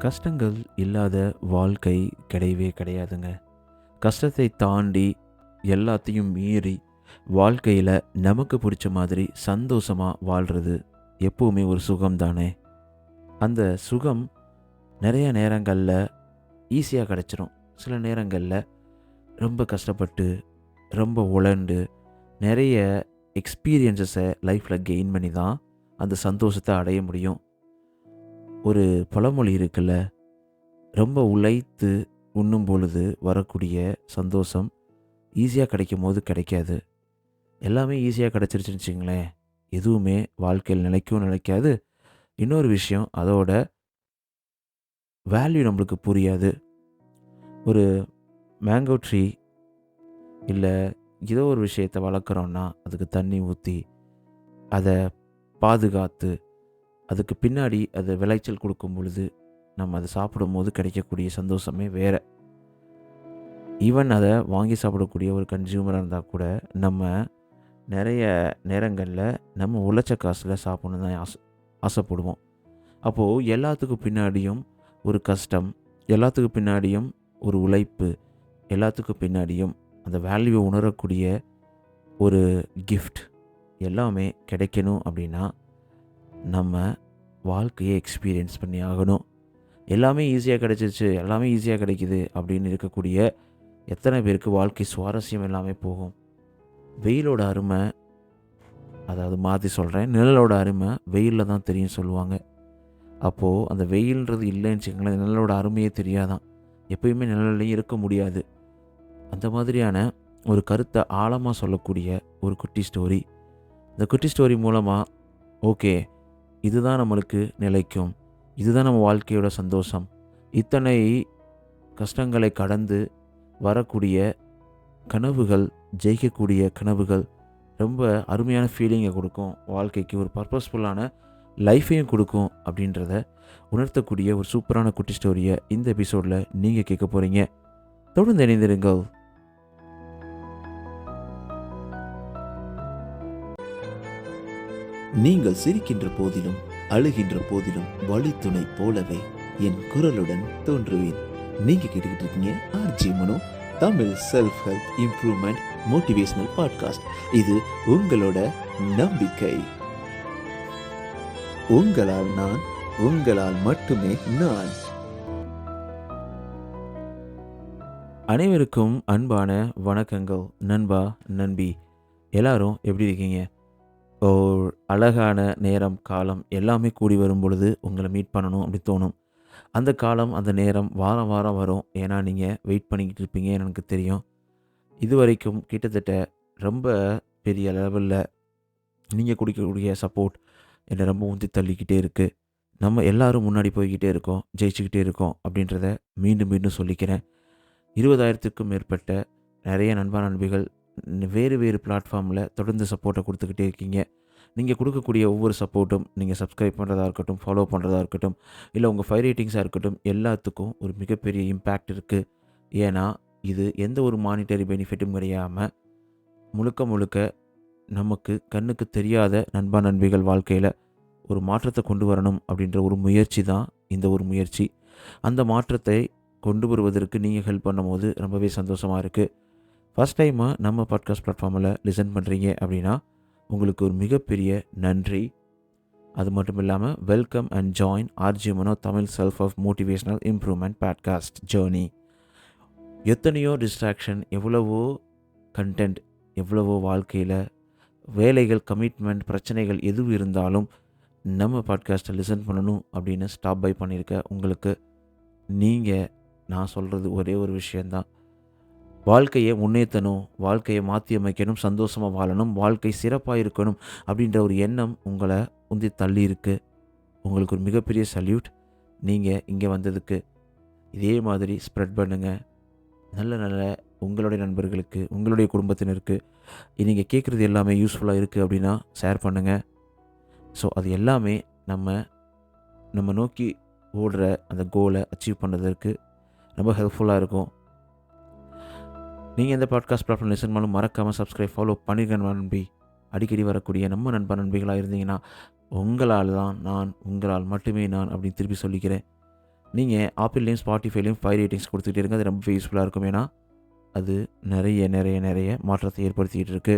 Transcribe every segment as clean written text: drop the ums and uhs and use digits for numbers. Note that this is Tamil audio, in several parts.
கஷ்டங்கள் இல்லாத வாழ்க்கை கிடையவே கிடையாதுங்க. கஷ்டத்தை தாண்டி எல்லாத்தையும் மீறி வாழ்க்கையில் நமக்கு பிடிச்ச மாதிரி சந்தோஷமாக வாழ்கிறது எப்பவுமே ஒரு சுகம் தானே. அந்த சுகம் நிறைய நேரங்களில் ஈஸியாக கிடச்சிரும். சில நேரங்களில் ரொம்ப கஷ்டப்பட்டு ரொம்ப உழண்டு நிறைய எக்ஸ்பீரியன்ஸஸை லைஃப்பில் கெயின் பண்ணி தான் அந்த சந்தோஷத்தை அடைய முடியும். ஒரு பழமொழி இருக்குல்ல, ரொம்ப உழைத்து உண்ணும் பொழுது வரக்கூடிய சந்தோஷம் ஈஸியாக கிடைக்கும் போது கிடைக்காது. எல்லாமே ஈஸியாக கிடச்சிருச்சுன்னு வச்சுங்களேன், எதுவுமே வாழ்க்கையில் நிலைக்கவும் நிலைக்காது. இன்னொரு விஷயம், அதோட வேல்யூ நம்மளுக்கு புரியாது. ஒரு மேங்கோ ட்ரீ இல்லை ஏதோ ஒரு விஷயத்தை வளர்க்குறோன்னா அதுக்கு தண்ணி ஊற்றி அதை பாதுகாத்து அதுக்கு பின்னாடி அதை விளைச்சல் கொடுக்கும் பொழுது நம்ம அதை சாப்பிடும்போது கிடைக்கக்கூடிய சந்தோஷமே வேறு. ஈவன் அதை வாங்கி சாப்பிடக்கூடிய ஒரு கன்சியூமராக இருந்தால் கூட நம்ம நிறைய நேரங்களில் நம்ம உழைச்ச காசில் சாப்பிடணும் தான் ஆசைப்படுவோம். அப்போது எல்லாத்துக்கும் பின்னாடியும் ஒரு கஷ்டம், எல்லாத்துக்கும் பின்னாடியும் ஒரு உழைப்பு, எல்லாத்துக்கும் பின்னாடியும் அந்த வேல்யூவை உணரக்கூடிய ஒரு கிஃப்ட் எல்லாமே கிடைக்கணும் அப்படின்னா நம்ம வாழ்க்கையை எக்ஸ்பீரியன்ஸ் பண்ணி ஆகணும். எல்லாமே ஈஸியாக கிடைச்சிருச்சு, எல்லாமே ஈஸியாக கிடைக்குது அப்படின்னு இருக்கக்கூடிய எத்தனை பேருக்கு வாழ்க்கை சுவாரஸ்யம் எல்லாமே போகும். வெயிலோட அருமை, அதாவது மாற்றி சொல்கிறேன், நிழலோட அருமை வெயிலில் தான் தெரியும் சொல்லுவாங்க. அப்போது அந்த வெயில்ன்றது இல்லைன்னு வச்சுக்கோங்களேன், நிழலோட அருமையே தெரியாதான். எப்பயுமே நிழல்லையும் இருக்க முடியாது. அந்த மாதிரியான ஒரு கருத்தை ஆழமாக சொல்லக்கூடிய ஒரு குட்டி ஸ்டோரி. இந்த குட்டி ஸ்டோரி மூலமாக ஓகே, இதுதான் நம்மளுக்கு நிலைக்கும், இதுதான் நம்ம வாழ்க்கையோட சந்தோஷம், இத்தனை கஷ்டங்களை கடந்து வரக்கூடிய கனவுகள், ஜெயிக்கக்கூடிய கனவுகள் ரொம்ப அருமையான ஃபீலிங்கை கொடுக்கும், வாழ்க்கைக்கு ஒரு பர்பஸ்ஃபுல்லான லைஃப்பையும் கொடுக்கும் அப்படின்றத உணர்த்தக்கூடிய ஒரு சூப்பரான குட்டி ஸ்டோரியை இந்த எபிசோடில் நீங்கள் கேட்க போகிறீங்க. தொடர்ந்து இணைந்திருங்கள். நீங்கள் சிரிக்கின்ற போதிலும் அழுகின்ற போதிலும் வழித்துணை போலவே என் குரலுடன் தோன்றுவேன். நீங்க கேட்டுக்கிட்டு இருக்கீங்க RG Mano, Tamil self help improvement motivational podcast. இது உங்களோட நம்பிக்கை. உங்களால் நான், உங்களால் மட்டுமே நான். அனைவருக்கும் அன்பான வணக்கங்கள். நண்பா, நண்பி, எல்லாரும் எப்படி இருக்கீங்க? ஒரு அழகான நேரம், காலம் எல்லாமே கூடி வரும் பொழுது உங்களை மீட் பண்ணணும் அப்படி தோணும். அந்த காலம், அந்த நேரம் வாரம் வாரம் வரும். ஏன்னா நீங்கள் வெயிட் பண்ணிக்கிட்டு இருப்பீங்க, எனக்கு தெரியும். இது வரைக்கும் கிட்டத்தட்ட ரொம்ப பெரிய லெவலில் நீங்கள் கொடுக்கக்கூடிய சப்போர்ட் என்னை ரொம்ப உந்தி தள்ளிக்கிட்டே இருக்குது. நம்ம எல்லாரும் முன்னாடி போய்கிட்டே இருக்கோம், ஜெயிச்சுக்கிட்டே இருக்கோம் அப்படின்றத மீண்டும் மீண்டும் சொல்லிக்கிறேன். 20,000க்கும் மேற்பட்ட நிறைய நண்பா நண்பிகள் வேறு வேறு பிளாட்ஃபார்மில் தொடர்ந்து சப்போர்ட்டை கொடுத்துக்கிட்டே இருக்கீங்க. நீங்கள் கொடுக்கக்கூடிய ஒவ்வொரு சப்போர்ட்டும், நீங்கள் சப்ஸ்கிரைப் பண்ணுறதா இருக்கட்டும், ஃபாலோ பண்ணுறதா இருக்கட்டும், இல்லை உங்கள் 5 ரேட்டிங்ஸாக இருக்கட்டும், எல்லாத்துக்கும் ஒரு மிகப்பெரிய இம்பேக்ட் இருக்குது. ஏன்னா இது எந்த ஒரு மானிட்டரி பெனிஃபிட்டும் கிடையாமல் முழுக்க முழுக்க நமக்கு கண்ணுக்கு தெரியாத நண்பா நண்பிகள் வாழ்க்கையில் ஒரு மாற்றத்தை கொண்டு வரணும் அப்படின்ற ஒரு முயற்சி தான் இந்த ஒரு முயற்சி. அந்த மாற்றத்தை கொண்டு வருவதற்கு நீங்கள் ஹெல்ப் பண்ணும்போது ரொம்பவே சந்தோஷமாக இருக்குது. ஃபஸ்ட் டைமாக நம்ம பாட்காஸ்ட் பிளாட்ஃபார்மில் லிசன் பண்ணுறீங்க அப்படின்னா உங்களுக்கு ஒரு மிகப்பெரிய நன்றி. அது மட்டும் இல்லாமல் welcome and join RG Mano, Tamil self of motivational improvement podcast journey. எத்தனையோ டிஸ்ட்ராக்ஷன், எவ்வளவோ கண்டென்ட், எவ்வளவோ வாழ்க்கையில் வேலைகள், கமிட்மெண்ட், பிரச்சனைகள் எது இருந்தாலும் நம்ம பாட்காஸ்ட்டை லிசன் பண்ணணும் அப்படின்னு ஸ்டாப் பை பண்ணியிருக்க உங்களுக்கு நீங்கள் நான் சொல்கிறது ஒரே ஒரு விஷயந்தான். வாழ்க்கையை முன்னேற்றணும், வாழ்க்கையை மாற்றி அமைக்கணும், சந்தோஷமாக வாழணும், வாழ்க்கை சிறப்பாக இருக்கணும் அப்படின்ற ஒரு எண்ணம் உங்களை உந்தி தள்ளி இருக்குது. உங்களுக்கு ஒரு மிகப்பெரிய சல்யூட். நீங்கள் இங்கே வந்ததுக்கு இதே மாதிரி ஸ்ப்ரெட் பண்ணுங்கள். நல்ல நல்ல உங்களுடைய நண்பர்களுக்கு, உங்களுடைய குடும்பத்தினருக்கு நீங்கள் கேட்குறது எல்லாமே யூஸ்ஃபுல்லாக இருக்குது அப்படின்னா ஷேர் பண்ணுங்கள். ஸோ அது எல்லாமே நம்ம நோக்கி ஓடுற அந்த கோலை அச்சீவ் பண்ணுறதுக்கு ரொம்ப ஹெல்ப்ஃபுல்லாக இருக்கும். நீங்கள் இந்த பாட்காஸ்ட் பிளாட்ஃபார்ம் லிசன் பண்ணாலும் மறக்காமல் சப்ஸ்கிரைப், ஃபாலோ பண்ணிருக்க நம்பி. அடிக்கடி வரக்கூடிய நம்ம நண்பா நண்பிகளாக இருந்தீங்கன்னா உங்களால் தான் நான், உங்களால் மட்டுமே நான் அப்படின்னு திருப்பி சொல்லிக்கிறேன். நீங்கள் ஆப்பிள்லேயும் ஸ்பாட்டிஃபைலையும் 5 ரேட்டிங்ஸ் கொடுத்துட்டே இருங்க. அது ரொம்ப யூஸ்ஃபுல்லாக இருக்கும். ஏன்னா அது நிறைய மாற்றத்தை ஏற்படுத்திக்கிட்டு இருக்கு.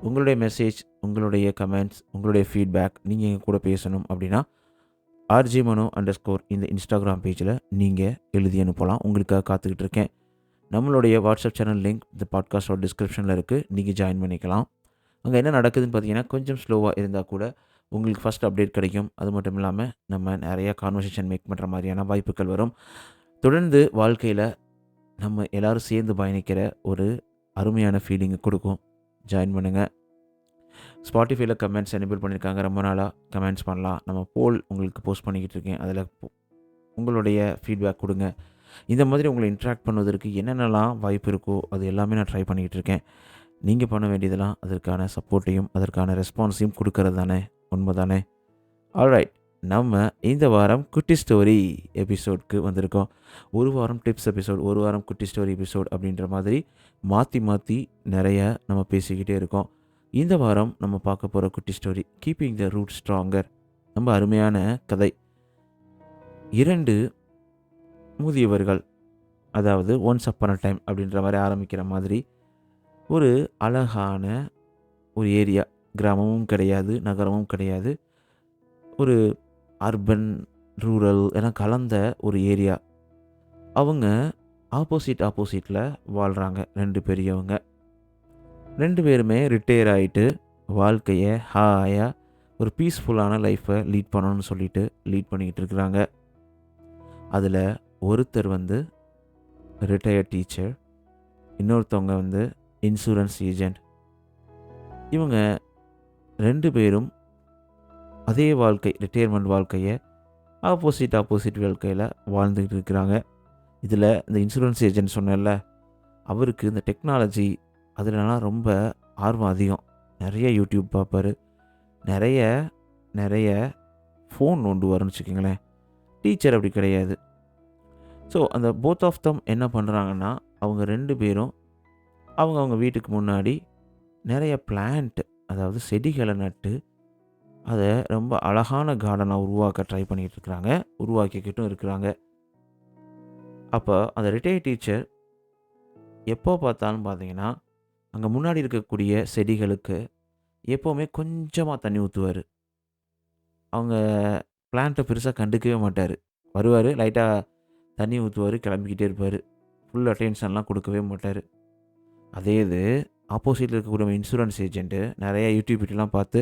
உங்களுடைய மெசேஜ், உங்களுடைய கமெண்ட்ஸ், உங்களுடைய ஃபீட்பேக் நீங்கள் எங்கள் கூட பேசணும் அப்படின்னா RJMano_ இந்த இன்ஸ்டாகிராம் பேஜில் நீங்கள் எழுதி அனுப்பலாம். உங்களுக்காக காத்துக்கிட்டு இருக்கேன். நம்மளுடைய வாட்ஸ்அப் சேனல் லிங்க் இந்த பாட்காஸ்டோட டிஸ்கிரிப்ஷனில் இருக்குது. நீங்கள் ஜாயின் பண்ணிக்கலாம். அங்கே என்ன நடக்குதுன்னு பார்த்தீங்கன்னா, கொஞ்சம் ஸ்லோவாக இருந்தால் கூட உங்களுக்கு ஃபஸ்ட் அப்டேட் கிடைக்கும். அது மட்டும் இல்லாமல் நம்ம நிறையா கான்வர்சேஷன் மேக் பண்ணுற மாதிரியான வாய்ப்புகள் வரும். தொடர்ந்து வாழ்க்கையில் நம்ம எல்லோரும் சேர்ந்து பயணிக்கிற ஒரு அருமையான ஃபீலிங்கை கொடுக்கும். ஜாயின் பண்ணுங்கள். ஸ்பாட்டிஃபைல கமெண்ட்ஸ் எனேபிள் பண்ணியிருக்காங்க. ரொம்ப நாளாக கமெண்ட்ஸ் பண்ணலாம். நம்ம போல் உங்களுக்கு போஸ்ட் பண்ணிக்கிட்டு இருக்கேன். அதில் உங்களுடைய ஃபீட்பேக் கொடுங்க. இந்த மாதிரி உங்களை இன்ட்ராக்ட் பண்ணுவதற்கு என்னென்னலாம் வாய்ப்பு இருக்கோ அது எல்லாமே நான் ட்ரை பண்ணிக்கிட்டு இருக்கேன். நீங்கள் பண்ண வேண்டியதெல்லாம் அதற்கான சப்போர்ட்டையும் அதற்கான ரெஸ்பான்ஸையும் கொடுக்கறது தானே, உண்மை தானே? ஆல்ரைட், நம்ம இந்த வாரம் குட்டி ஸ்டோரி எபிசோட்க்கு வந்திருக்கோம். ஒரு வாரம் டிப்ஸ் எபிசோட், ஒரு வாரம் குட்டி ஸ்டோரி எபிசோட் அப்படின்ற மாதிரி மாற்றி நிறைய நம்ம பேசிக்கிட்டே இருக்கோம். இந்த வாரம் நம்ம பார்க்க போகிற குட்டி story keeping the root stronger. ரொம்ப அருமையான கதை. 2 முதியவர்கள், அதாவது ஒன்ஸ் அப்பான் அ டைம் அப்படின்ற மாதிரி ஆரம்பிக்கிற மாதிரி ஒரு அழகான ஒரு ஏரியா. கிராமமும் கிடையாது, நகரமும் கிடையாது, ஒரு அர்பன் ரூரல் எல்லாம் கலந்த ஒரு ஏரியா. அவங்க ஆப்போசிட்டில் வாழ்கிறாங்க. 2 பெரியவங்க. 2 பேருமே ரிட்டையர் ஆகிட்டு வாழ்க்கையை ஹாயாக ஒரு பீஸ்ஃபுல்லான லைஃப்பை லீட் பண்ணணும்னு சொல்லிட்டு லீட் பண்ணிக்கிட்டு இருக்கிறாங்க. அதில் ஒருத்தர் வந்து ரிட்டையர்ட் டீச்சர், இன்னொருத்தவங்க வந்து இன்சூரன்ஸ் ஏஜெண்ட். இவங்க 2 பேரும் அதே வாழ்க்கை, ரிட்டையர்மெண்ட் வாழ்க்கையை ஆப்போசிட் வாழ்க்கையில் வாழ்ந்துக்கிட்டு இருக்கிறாங்க. இதில் இந்த இன்சூரன்ஸ் ஏஜெண்ட் சொன்னேன்ல, அவருக்கு இந்த டெக்னாலஜி அதுலலாம் ரொம்ப ஆர்வம் அதிகம். நிறைய யூடியூப் பார்ப்பார், நிறைய ஃபோன் நோண்டுவார்னு வச்சுக்கோங்களேன். டீச்சர் அப்படி கிடையாது. ஸோ அந்த போத் ஆஃப் தம் என்ன பண்ணுறாங்கன்னா, அவங்க 2 பேரும் அவங்க வீட்டுக்கு முன்னாடி நிறைய பிளான்ட், அதாவது செடிகளை நட்டு அதை ரொம்ப அழகான கார்டனாக உருவாக்க ட்ரை பண்ணிகிட்டு இருக்கிறாங்க, உருவாக்கிக்கிட்டும் இருக்கிறாங்க. அப்போ அந்த ரிட்டையர்ட் டீச்சர் எப்போ பார்த்தாலும் பார்த்தீங்கன்னா, அங்கே முன்னாடி இருக்கக்கூடிய செடிகளுக்கு எப்போவுமே கொஞ்சமாக தண்ணி ஊற்றுவார். அவங்க பிளான்ட்டை பெருசாக கண்டுக்கவே மாட்டார். வருவார், லைட்டாக தண்ணி ஊற்றுவார், கிளம்பிக்கிட்டே இருப்பார். ஃபுல் அட்டென்ஷன்லாம் கொடுக்கவே மாட்டார். அதே இது ஆப்போசிட்டில் இருக்கக்கூடிய இன்சூரன்ஸ் ஏஜென்ட்டு நிறைய யூடியூப் வீடியோலாம் பார்த்து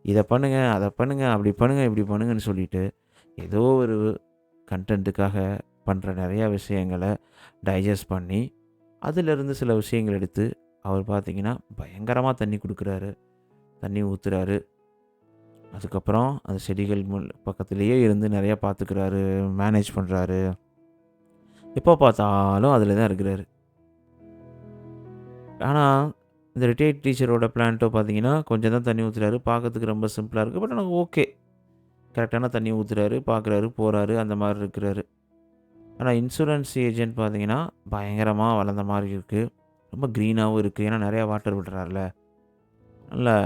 இதை பண்ணுங்கள், அதை பண்ணுங்கள், அப்படி பண்ணுங்கள், இப்படி பண்ணுங்கன்னு சொல்லிட்டு ஏதோ ஒரு கண்டென்ட்டுக்காக பண்ணுற நிறையா விஷயங்களை டைஜஸ்ட் பண்ணி அதிலிருந்து சில விஷயங்கள் எடுத்து அவர் பார்த்திங்கன்னா பயங்கரமாக தண்ணி கொடுக்குறாரு, தண்ணி ஊற்றுறாரு. அதுக்கப்புறம் அந்த செடிகள் பக்கத்துலேயே இருந்து நிறையா பார்த்துக்கிறாரு, மேனேஜ் பண்ணுறாரு. எப்போ பார்த்தாலும் அதில் தான் இருக்கிறாரு. ஆனால் இந்த ரிட்டையர்ட் டீச்சரோட பிளான்ட்டோ பார்த்தீங்கன்னா கொஞ்சம் தான் தண்ணி ஊற்றுறாரு, பார்க்கறதுக்கு ரொம்ப சிம்பிளாக இருக்குது. பட் எனக்கு ஓகே, கரெக்டான தண்ணி ஊற்றுறாரு, பார்க்குறாரு, போகிறாரு, அந்த மாதிரி இருக்கிறாரு. ஆனால் இன்சூரன்ஸ் ஏஜென்ட் பார்த்தீங்கன்னா பயங்கரமாக வளர்ந்த மாதிரி இருக்குது, ரொம்ப க்ரீனாகவும் இருக்குது. ஏன்னா நிறையா வாட்டர் விடுறாருல, நல்லா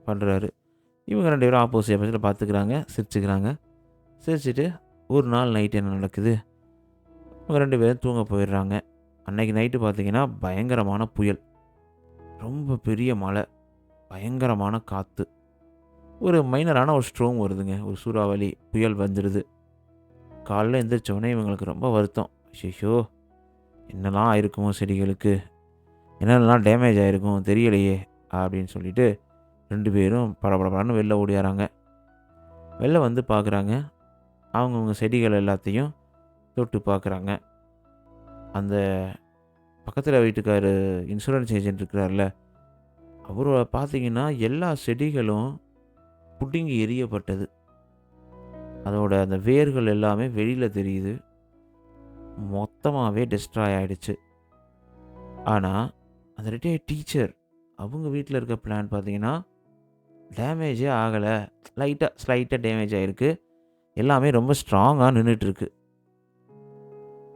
பண்ணுறாரு. இவங்க 2 பேரும் ஆப்போசிட்டில் பார்த்துக்கிறாங்க, சிரிச்சுட்டு ஒரு நாள் நைட்டு என்ன நடக்குது, இவங்க 2 பேரும் தூங்க போயிடுறாங்க. அன்றைக்கி நைட்டு பார்த்திங்கன்னா பயங்கரமான புயல், ரொம்ப பெரிய மழை, பயங்கரமான காற்று, ஒரு மைனரான ஒரு ஸ்ட்ரோம் வருதுங்க, ஒரு சூறாவளி புயல் வந்துடுது. காலைல எழுந்திரிச்சோடனே இவங்களுக்கு ரொம்ப வருத்தம். ஐயோ, என்னெல்லாம் ஆயிருக்குமோ செடிகளுக்கு, என்னென்னலாம் டேமேஜ் ஆகிருக்கும் தெரியலையே அப்படின்னு சொல்லிட்டு 2 பேரும் படபடன்னு வெளில ஓடியாராங்க. வெளில வந்து பார்க்குறாங்க, அவங்கவுங்க செடிகள் எல்லாத்தையும் தொட்டு பார்க்குறாங்க. அந்த பக்கத்தில் வீட்டுக்கார் இன்சூரன்ஸ் ஏஜென்ட் இருக்கிறார்ல, அவரை பார்த்தீங்கன்னா எல்லா செடிகளும் புடுங்கி எரியப்பட்டது. அதோட அந்த வேர்கள் எல்லாமே வெளியில் தெரியுது, மொத்தமாகவே டெஸ்ட்ராய் ஆகிடுச்சு. ஆனால் அந்த ரிட்டையர்ட் டீச்சர் அவங்க வீட்டில் இருக்க பிளான் பார்த்தீங்கன்னா டேமேஜே ஆகலை, ஸ்லைட்டாக டேமேஜ் ஆகிருக்கு, எல்லாமே ரொம்ப ஸ்ட்ராங்காக நின்றுட்டுருக்கு.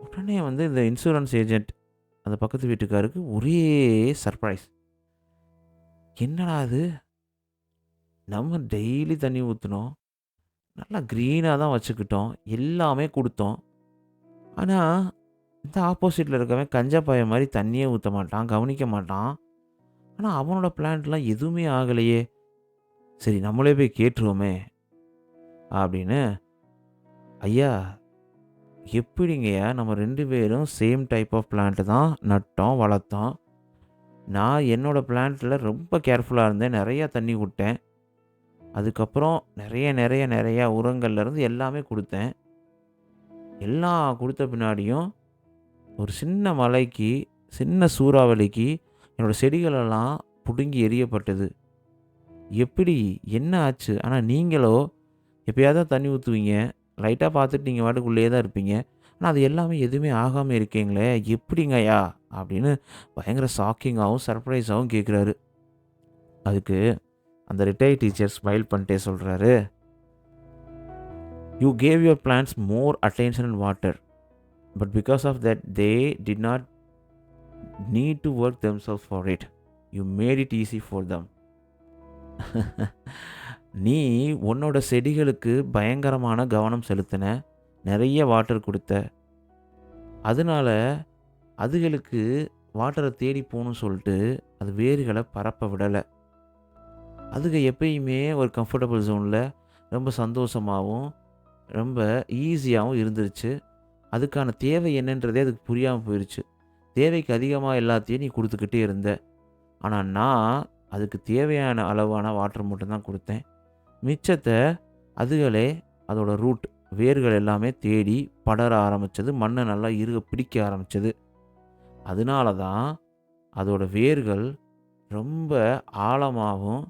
உடனே வந்து இந்த இன்சூரன்ஸ் ஏஜென்ட் அந்த பக்கத்து வீட்டுக்காருக்கு ஒரே சர்ப்ரைஸ். என்னடா அது, நம்ம டெய்லி தண்ணி ஊற்றினோம், நல்லா க்ரீனா தான் வச்சுக்கிட்டோம். எல்லாமே குடுத்தோம். ஆனா, இந்த ஆப்போசிட்ல இருக்கவன் கஞ்ச பையன் மாரி தண்ணியே ஊத்த மாட்டான், கவனிக்க மாட்டான். ஆனா, அவனோட பிளான்ட்லாம் எதுவுமே ஆகலையே! சரி நம்மளே போய் கேட்டுருவோமே! அப்படின்னு, ஐயா எப்படிங்கய்யா நம்ம 2 பேரும் சேம் டைப் ஆஃப் பிளான்ட் தான் நட்டோம், வளர்த்தோம். நான் என்னோட பிளான்ட்ல ரொம்ப கேர்ஃபுல்லா இருந்தேன். நெறையா தண்ணி விட்டேன். அதுக்கப்புறம் நெறைய உரங்கள்லேருந்து எல்லாமே குடுத்தேன். எல்லாம் குடுத்த பின்னாடியும் ஒரு சின்ன மழைக்கு, சின்ன சூறாவளிக்கு என்னோட செடிகளெல்லாம் புடுங்கி எறியப்பட்டது. எப்படி? என்ன ஆச்சு? ஆனா நீங்களோ எப்பயாவது தான் தண்ணி ஊத்துவீங்க. லைட்டா பார்த்துட்டு நீங்க பாட்டுக்கு உள்ளேயே தான் இருப்பீங்க. ஆனா அது எல்லாமே எதுவுமே ஆகாம இருக்கீங்களே! எப்படிங்கய்யா? அப்படின்னு பயங்கர ஷாக்கிங்காவும், சர்ப்ரைஸாவும் கேட்குறாரு. அதுக்கு அந்த ரிட்டயர்ட் டீச்சர் ஸ்மைல் பண்ணிட்டே சொல்றாரு, "you gave your plants more attention and water. But because of that they did not need to work themselves for it. You made it easy for them." நீ உன்னோட செடிகளுக்கு பயங்கரமான கவனம் செலுத்தின. நெறைய வாட்டர் குடுத்த. அதனால அதுகளுக்கு வாட்டர தேடி போணும்னு சொல்ட்டு, அது வேர்கள பரப்ப விடல. அதுக எப்பயுமே ஒரு கம்ஃபர்டபுள் ஜோன்ல ரொம்ப சந்தோஷமாவும், ரொம்ப ஈஸியாவும் இருந்துருச்சு. அதுக்கான தேவை என்னன்றதே அதுக்கு புரியாம போயிருச்சு. தேவைக்கு அதிகமா எல்லாத்தையும் நீ குடுத்துக்கிட்டே இருந்த. ஆனா நான் அதுக்கு தேவையான அளவான வாட்டர் மட்டும் தான் குடுத்தேன். மிச்சத்த அதுகளே அதோட ரூட் வேர்கள் எல்லாமே தேடி படர ஆரம்பிச்சது. மண்ண நல்லா இறுக பிடிக்க ஆரம்பிச்சது. அதனால தான் அதோட வேர்கள் ரொம்ப ஆழமாவும்,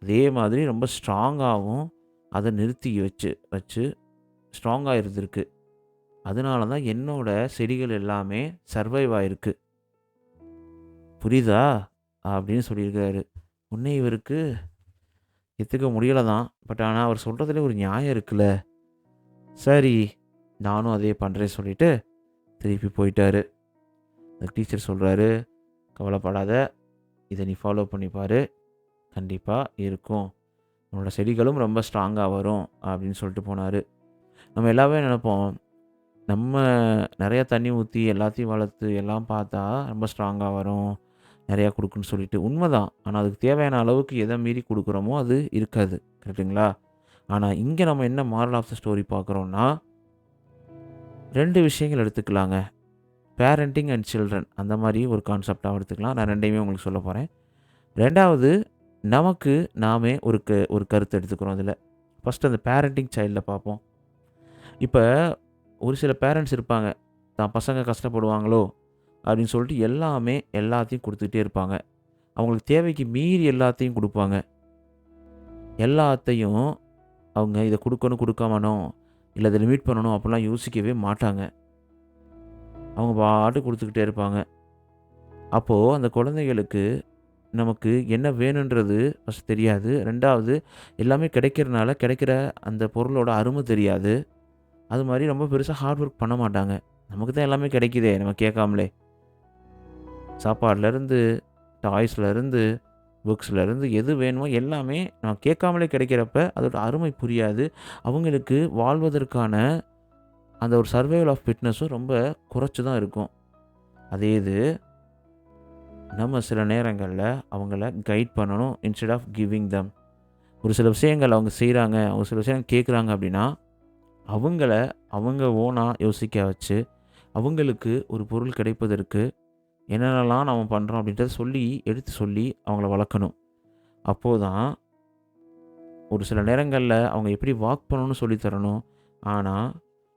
அதே மாதிரி ரொம்ப ஸ்ட்ராங்காவும் அத நிறுத்தி வச்சு வச்சு ஸ்ட்ராங்கா இருந்திருக்கு. அதனால தான் என்னோட செடிகள் எல்லாமே சர்வைவ் ஆயிருக்கு. புரியுதா? அப்படின்னு சொல்லியிருக்காரு. உடனே இவருக்கு ஏத்துக்க முடியல தான். பட் ஆனா அவர் சொல்றதுல ஒரு நியாயம் இருக்குல்ல. சரி, நானும் அதே பண்றேன்னு சொல்லிட்டு திருப்பி போயிட்டாரு. அந்த டீச்சர் சொல்றாரு, "கவலைப்படாத. இத நீ ஃபாலோ பண்ணி பாரு. கண்டிப்பா இருக்கும். உன்னோட செடிகளும் ரொம்ப ஸ்ட்ராங்கா வரும்." அப்படின்னு சொல்லிட்டு போனாரு. நம்ம எல்லாமே நெனைப்போம், நம்ம நெறைய தண்ணி ஊத்தி எல்லாத்தையும் வளர்த்து எல்லாம் பார்த்தா ரொம்ப ஸ்ட்ராங்கா வரும். நெறையா குடுக்குன்னு சொல்லிட்டு. உண்மதான். ஆனா அதுக்கு தேவையான அளவுக்கு எத மீறி குடுக்குறோமோ அது இருக்காது. கரெக்ட்டுங்களா? ஆனா இங்க நம்ம என்ன மாரல் ஆஃப் த ஸ்டோரி பார்க்குறோம்னா, 2 விஷயங்கள் எடுத்துக்கலாங்க. பேரண்டிங் அண்ட் சில்ட்ரன் அந்த மாரி ஒரு கான்செப்ட்டா எடுத்துக்கலாம். நான் 2யுமே உங்களுக்கு சொல்லப் போறேன். 2வது நமக்கு நாமே ஒரு கருத்து எடுத்துக்கிறோம் இதுல. ஃபர்ஸ்ட் அந்த பேரண்டிங் சைல்ட்ல பார்ப்போம். இப்ப ஒரு சில பேரண்ட்ஸ் இருப்பாங்க. தான் பசங்க கஷ்டப்படுவாங்களோ! அப்படின்னு சொல்லிட்டு எல்லாத்தையும் குடுத்துக்கிட்டே இருப்பாங்க. அவங்களுக்கு தேவைக்கு மீறி எல்லாத்தையும் குடுப்பாங்க. எல்லாத்தையும் அவங்க இத குடுக்கணும், குடுக்கணும், இல்ல இத லிமிட் பண்ணணும் அப்படிலாம் யோசிக்கவே மாட்டாங்க. அவங்க பாட்டுக்கு குடுத்துக்கிட்டே இருப்பாங்க. அப்போ அந்த குழந்தைகளுக்கு நமக்கு என்ன வேணுன்றது ஃபர்ஸ்ட் தெரியாது. 2வது எல்லாமே கிடைக்கிறனால கிடைக்கிற அந்த பொருளோட அரும தெரியாது. அது மாரி ரொம்ப பெருசா ஹார்ட் ஒர்க் பண்ண மாட்டாங்க. நமக்கு தான் எல்லாமே கிடைக்குதே நம்ம கேட்காமலே. சாப்பாட்லருந்து, டாய்ஸ்லருந்து, புக்ஸ்லருந்து எது வேணுமோ எல்லாமே நான் கேட்காமலே கிடைக்கிறப்ப அதோட அருமை புரியாது. அவங்களுக்கு வாழ்வதற்கான அந்த ஒரு சர்வைவல் ஆஃப் ஃபிட்னஸும் ரொம்ப குறைச்சு தான் இருக்கும். அதே இது நம்ம சில நேரங்கள்ல அவங்கள கைட் பண்ணணும் இன்ஸ்டெட் ஆஃப் கிவிங் தெம். ஒரு சில விஷயங்கள் அவங்க செய்றாங்க, ஒரு சில விஷயங்கள் கேட்குறாங்க அப்படின்னா, அவங்கள அவங்க ஓனா யோசிக்க வச்சு, அவங்களுக்கு ஒரு பொருள் கிடைப்பதற்கு என்னென்னலாம் நம்ம பண்றோம் அப்படின்றத எடுத்து சொல்லி அவங்கள வளர்க்கணும். அப்போ தான் ஒரு சில நேரங்கள்ல அவங்க எப்படி வாக் பண்ணணும்னு சொல்லி தரணும். ஆனா,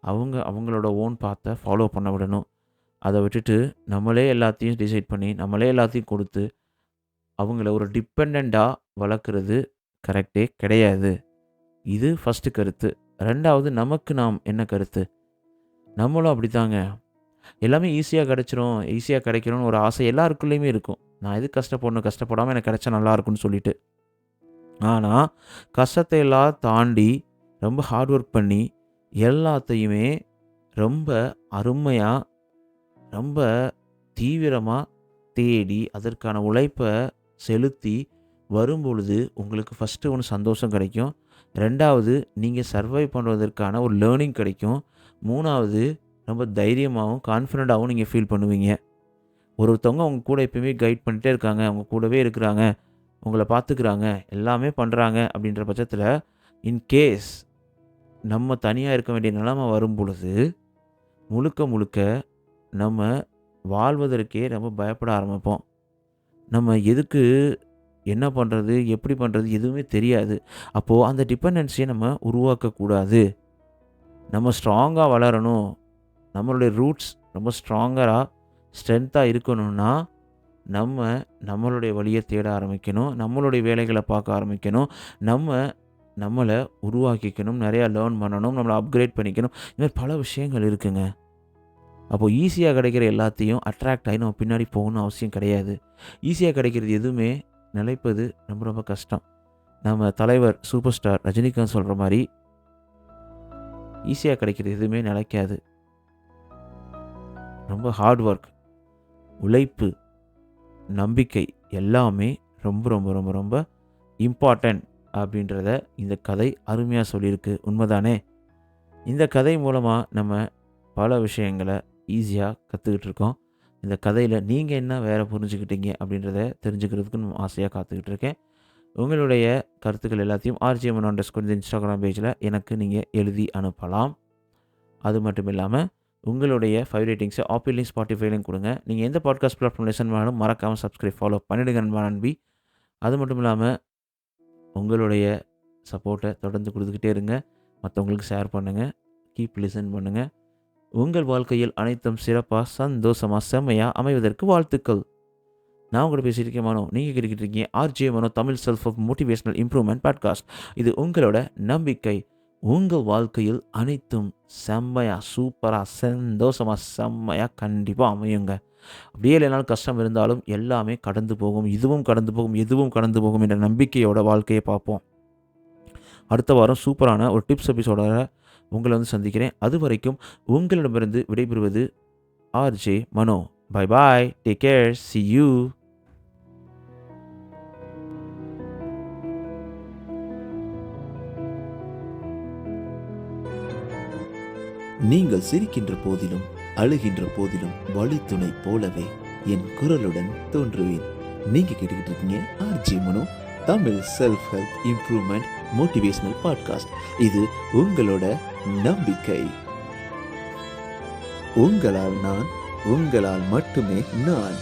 அவங்க அவங்களோட ஓன் பாத்த ஃபாலோ பண்ண விடணும். அத விட்டுட்டு நம்மளே எல்லாத்தையும் டிசைட் பண்ணி, நம்மளே எல்லாத்தையும் குடுத்து, அவங்கள ஒரு டிபெண்டன்ட்டா வளர்க்குறது கரெக்ட்டே கிடையாது. இது ஃபர்ஸ்ட்டு கருத்து. 2வது நமக்கு நாம் என்ன கருத்து? நம்மளும் அப்படித்தாங்க. எல்லாமே ஈஸியா கிடைச்சிரும், ஈஸியா கிடைக்கணும்னு ஒரு ஆசை எல்லாருக்குள்ளயுமே இருக்கும். நான் எதுக்கு கஷ்டப்படணும்? கஷ்டப்படாம எனக்கு கிடைச்சா நல்லா இருக்கும்னு சொல்லிட்டு. ஆனா, கஷ்டத்தை எல்லாம் தாண்டி ரொம்ப ஹார்ட் ஒர்க் பண்ணி, எல்லாத்தையுமே ரொம்ப அருமையா, ரொம்ப தீவிரமா தேடி, அதற்கான உழைப்ப செலுத்தி வரும்பொழுது, உங்களுக்கு ஃபர்ஸ்ட்டு ஒண்ணு சந்தோஷம் கிடைக்கும். 2வது நீங்கள் சர்வை பண்ணுவதற்கான ஒரு லேர்னிங் கிடைக்கும். 3வது ரொம்ப தைரியமாகவும் கான்ஃபிடென்ட்டாகவும் நீங்கள் ஃபீல் பண்ணுவீங்க. ஒருத்தவங்க உங்க கூட எப்பயுமே கைட் பண்ணிட்டே இருக்காங்க, அவங்க கூடவே இருக்கிறாங்க, உங்கள பார்த்துக்கிறாங்க, எல்லாமே பண்ணுறாங்க அப்படின்ற பட்சத்தில, இன்கேஸ் நம்ம தனியா இருக்க வேண்டிய நிலைமை வரும் பொழுது, முழுக்க முழுக்க நம்ம வாழ்வதற்கே ரொம்ப பயப்பட ஆரம்பிப்போம். நம்ம எதுக்கு, என்ன பண்ணுறது, எப்படி பண்ணுறது எதுவுமே தெரியாது. அப்போ அந்த டிபெண்டன்சிய நம்ம உருவாக்கக்கூடாது. நம்ம ஸ்ட்ராங்கா வளரணும். நம்மளுடைய ரூட்ஸ் ரொம்ப ஸ்ட்ரென்த்தா இருக்கணும்னா, நம்ம நம்மளுடைய வழிய தேட ஆரம்பிக்கணும். நம்மளுடைய வேலைகள பார்க்க ஆரம்பிக்கணும். நம்ம நம்மள உருவாக்கிக்கணும். நெறையா லேர்ன் பண்ணணும். நம்மள அப்கிரேட் பண்ணிக்கணும். இந்த மாரி பல விஷயங்கள் இருக்குங்க. அப்போ ஈஸியா கிடைக்கிற எல்லாத்தையும் அட்ராக்ட் ஆயி நம்ம பின்னாடி போகணும்னு அவசியம் கிடையாது. ஈஸியா கிடைக்கிறது எதுவுமே நிலைப்பது ரொம்ப ரொம்ப கஷ்டம். நம்ம தலைவர் சூப்பர் ஸ்டார் ரஜினிகாந்த் சொல்ற மாரி, ஈஸியா கிடைக்கிறது எதுவுமே நிலைக்காது. ரொம்ப ஹார்ட் ஒர்க், உழைப்பு, நம்பிக்கை எல்லாமே ரொம்ப ரொம்ப ரொம்ப ரொம்ப இம்பார்ட்டன்ட் அப்படின்றத இந்த கதை அருமையா சொல்லியிருக்கு. உண்மதானே? இந்த கதை மூலமா நம்ம பல விஷயங்கள ஈஸியா கத்துக்கிட்டு இருக்கோம். இந்த கதையில நீங்க என்ன வேற புரிஞ்சுக்கிட்டீங்க அப்படின்றத தெரிஞ்சுக்கிறதுக்கு நான் ஆசையா காத்துக்கிட்டு இருக்கேன். உங்களுடைய கருத்துக்கள் எல்லாத்தையும் RJ_Mano_ இந்த இன்ஸ்டாகிராம் பேஜ்ல எனக்கு நீங்க எழுதி அனுப்பலாம். அது மட்டும் இல்லாம, உங்களுடைய 5 ரேட்டிங்ஸ ஆப்பிள்லயும், ஸ்பாட்டிஃபைலயும் குடுங்க. நீங்க எந்த பாட்காஸ்ட் பிளாட்ஃபார்ம்ல லிசன் பண்ணாலும் மறக்காம சப்ஸ்கிரைப், ஃபாலோ பண்ணிடுங்க நண்பா, நண்பி. அது மட்டும் இல்லாம, உங்களுடைய சப்போர்ட்ட தொடர்ந்து குடுத்துக்கிட்டே இருங்க. மத்தவங்களுக்கு ஷேர் பண்ணுங்க. கீப் லிசன் பண்ணுங்க. உங்கள் வாழ்க்கையில் அனைத்தும் சிறப்பா, சந்தோஷமா, செம்மையா அமைவதற்கு வாழ்த்துக்கள். நான் உங்கள்ட்ட பேசிட்டு இருக்கேன் மனோ. நீங்க கேட்டுக்கிட்டு இருக்கீங்க RJ_Mano Tamil self help motivational improvement podcast. இது உங்களோட நம்பிக்கை. உங்க வாழ்க்கையில் அனைத்தும் செம்மையா, சூப்பரா, சந்தோஷமா, செம்மையா கண்டிப்பா அமையுங்க. அப்படியே இல்லைனாலும் கஷ்டம் இருந்தாலும் எல்லாமே கடந்து போகும். இதுவும் கடந்து போகும், எதுவும் கடந்து போகும் என்ற நம்பிக்கையோட வாழ்க்கைய பார்ப்போம். அடுத்த வாரம் சூப்பரான ஒரு டிப்ஸ் எபிசோடோட உங்கள வந்து சந்திக்கிறேன். அதுவரைக்கும் உங்களிடமிருந்து விடைபெறுவது RJ_Mano. Bye bye. Take care. See you. நீங்கள் சிரிக்கின்ற போதிலும் அழுகின்ற போதிலும் வழித்துணை போலவே என் குரலுடன் தோன்றுவேன். நீங்க கேட்டுக்கிட்டு இருக்கீங்க RJ_Mano Tamil self help improvement motivational podcast. இது உங்களோட நம்பிக்கை. உங்களால் நான், உங்களால் மட்டுமே நான்.